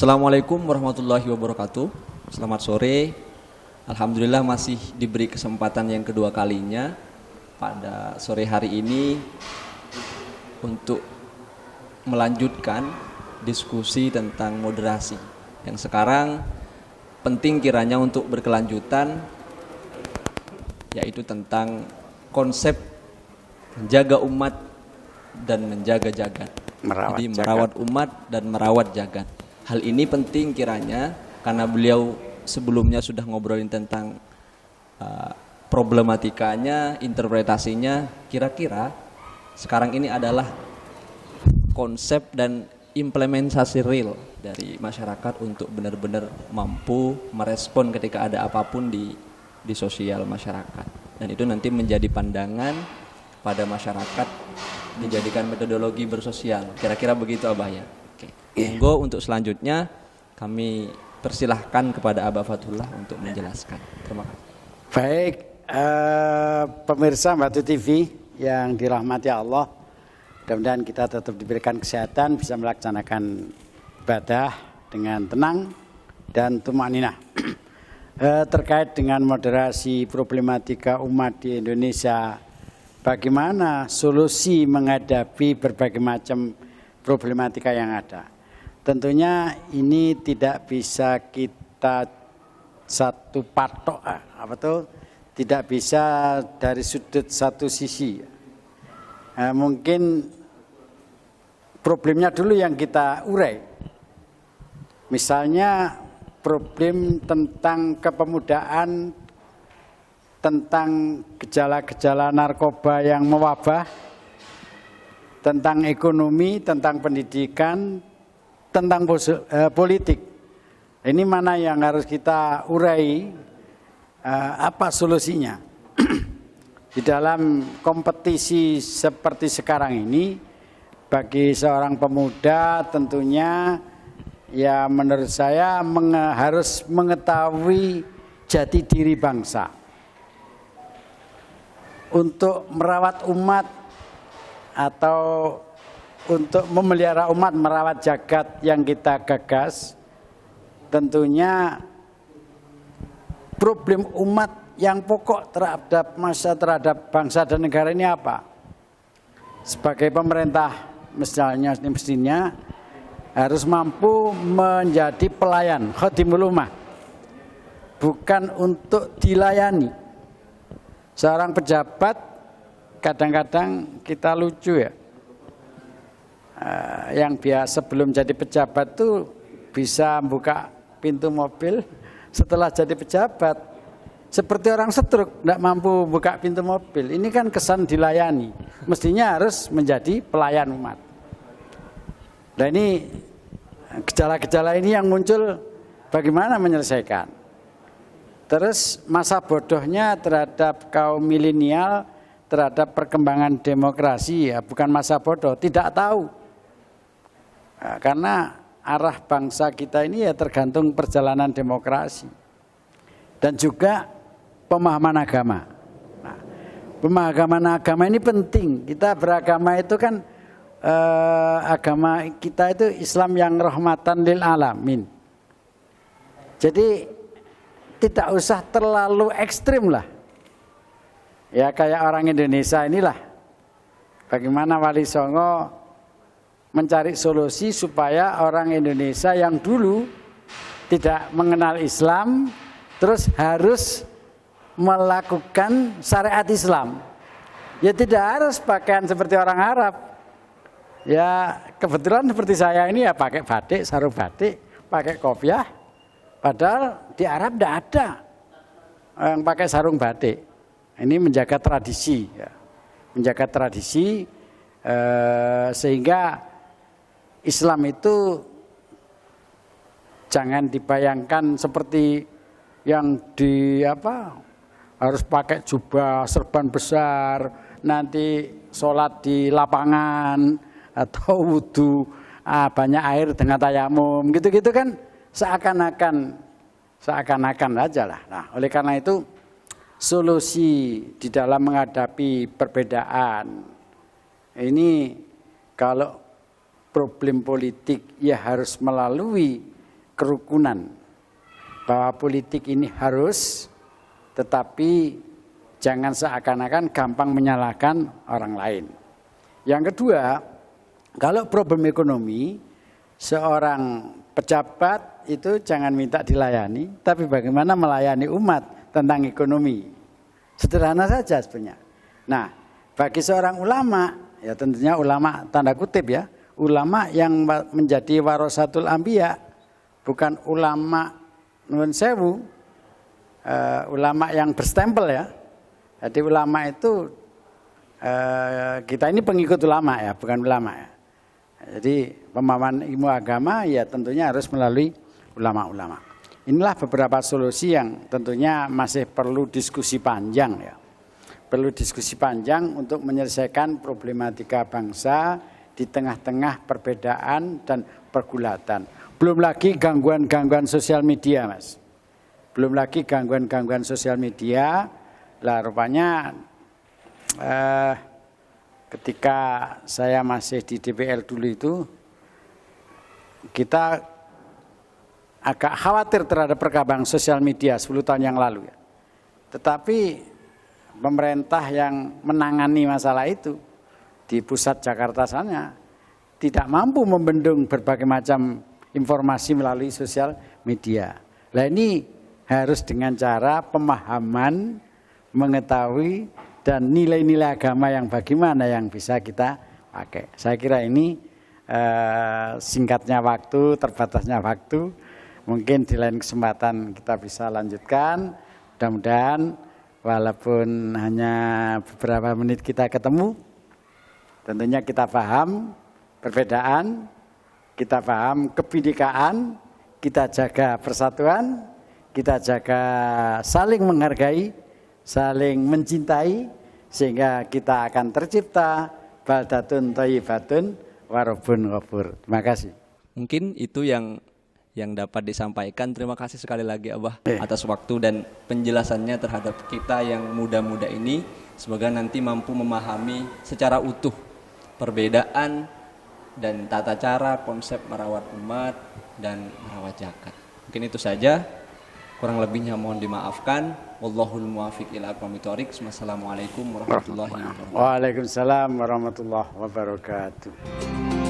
Assalamualaikum warahmatullahi wabarakatuh. Selamat sore. Alhamdulillah masih diberi kesempatan yang kedua kalinya pada sore hari ini untuk melanjutkan diskusi tentang moderasi yang sekarang penting kiranya untuk berkelanjutan, yaitu tentang konsep menjaga umat dan menjaga jagat. Jadi merawat umat dan merawat jagat. Hal ini penting kiranya karena beliau sebelumnya sudah ngobrolin tentang problematikanya, interpretasinya. Kira-kira sekarang ini adalah konsep dan implementasi real dari masyarakat untuk benar-benar mampu merespon ketika ada apapun di sosial masyarakat. Dan itu nanti menjadi pandangan pada masyarakat, dijadikan metodologi bersosial. Kira-kira begitu Abah ya. Oke. Monggo untuk selanjutnya kami persilahkan kepada Abah Fathullah untuk menjelaskan. Terima kasih. Baik, pemirsa Batu TV yang dirahmati Allah, mudah-mudahan kita tetap diberikan kesehatan, bisa melaksanakan ibadah dengan tenang dan tumaninah. Terkait dengan moderasi problematika umat di Indonesia, bagaimana solusi menghadapi berbagai macam problematika yang ada. Tentunya ini tidak bisa kita satu patok, tidak bisa dari sudut satu sisi. Mungkin problemnya dulu yang kita urai. Misalnya problem tentang kepemudaan, tentang gejala-gejala narkoba yang mewabah, tentang ekonomi, tentang pendidikan, tentang politik. Ini mana yang harus kita urai, apa solusinya? Di dalam kompetisi seperti sekarang ini, bagi seorang pemuda tentunya ya menurut saya harus mengetahui jati diri bangsa. Untuk merawat umat atau untuk memelihara umat, merawat jagat yang kita gagas, tentunya problem umat yang pokok terhadap bangsa dan negara ini apa? Sebagai pemerintah mestinya harus mampu menjadi pelayan, khadimul ummah, bukan untuk dilayani. Seorang pejabat kadang-kadang kita lucu ya, yang biasa sebelum jadi pejabat tuh bisa buka pintu mobil, setelah jadi pejabat seperti orang setruk, tidak mampu buka pintu mobil. Ini kan kesan dilayani, mestinya harus menjadi pelayan umat. Nah ini gejala-gejala ini yang muncul, bagaimana menyelesaikan? Terus masa bodohnya terhadap kaum milenial, terhadap perkembangan demokrasi, ya bukan masa bodoh, tidak tahu. Nah, karena arah bangsa kita ini ya tergantung perjalanan demokrasi. Dan juga pemahaman agama. Nah, pemahaman agama ini penting. Kita beragama itu kan, agama kita itu Islam yang rahmatan lil alamin. Jadi tidak usah terlalu ekstrim lah. Ya kayak orang Indonesia inilah. Bagaimana Wali Songo mencari solusi supaya orang Indonesia yang dulu tidak mengenal Islam, terus harus melakukan syariat Islam. Ya tidak harus pakaian seperti orang Arab. Ya kebetulan seperti saya ini ya pakai batik, sarung batik, pakai kopiah. Padahal di Arab tidak ada yang pakai sarung batik. Ini menjaga tradisi, ya. Menjaga tradisi sehingga Islam itu jangan dibayangkan seperti yang harus pakai jubah serban besar, nanti sholat di lapangan atau wudhu banyak air dengan tayamum, gitu-gitu kan. Seakan-akan aja lah. Nah, oleh karena itu solusi di dalam menghadapi perbedaan ini, kalau problem politik ya harus melalui kerukunan, bahwa politik ini harus, tetapi jangan seakan-akan gampang menyalahkan orang lain. Yang kedua, kalau problem ekonomi, seorang pejabat itu jangan minta dilayani, tapi bagaimana melayani umat tentang ekonomi. Sederhana saja sebenarnya. Nah, bagi seorang ulama, ya tentunya ulama tanda kutip ya, ulama yang menjadi warasatul anbiya, bukan ulama nuwun sewu, ulama yang berstempel ya. Jadi ulama itu kita ini pengikut ulama ya, bukan ulama ya. Jadi pemahaman ilmu agama ya tentunya harus melalui ulama-ulama. Inilah beberapa solusi yang tentunya masih perlu diskusi panjang ya. Perlu diskusi panjang untuk menyelesaikan problematika bangsa di tengah-tengah perbedaan dan pergulatan. Belum lagi gangguan-gangguan sosial media, Mas. Belum lagi gangguan-gangguan sosial media. Lah rupanya ketika saya masih di DPR dulu itu, kita agak khawatir terhadap perkembangan sosial media 10 tahun yang lalu ya. Tetapi pemerintah yang menangani masalah itu di pusat Jakarta sana tidak mampu membendung berbagai macam informasi melalui sosial media. Nah ini harus dengan cara pemahaman, mengetahui dan nilai-nilai agama yang bagaimana yang bisa kita pakai. Saya kira ini singkatnya waktu, terbatasnya waktu. Mungkin di lain kesempatan kita bisa lanjutkan. Mudah-mudahan walaupun hanya beberapa menit kita ketemu, tentunya kita paham perbedaan, kita paham kebinekaan, kita jaga persatuan, kita jaga saling menghargai, saling mencintai, sehingga kita akan tercipta baldatun thayyibatun warabun ghafur. Terima kasih. Mungkin itu yang dapat disampaikan. Terima kasih sekali lagi Abah atas waktu dan penjelasannya terhadap kita yang muda-muda ini. Semoga nanti mampu memahami secara utuh perbedaan dan tata cara konsep merawat umat dan merawat zakat. Mungkin itu saja. Kurang lebihnya mohon dimaafkan. Wallahul muwaffiq ila aqwamit thoriq. Wassalamualaikum warahmatullahi wabarakatuh. Waalaikumsalam warahmatullahi wabarakatuh.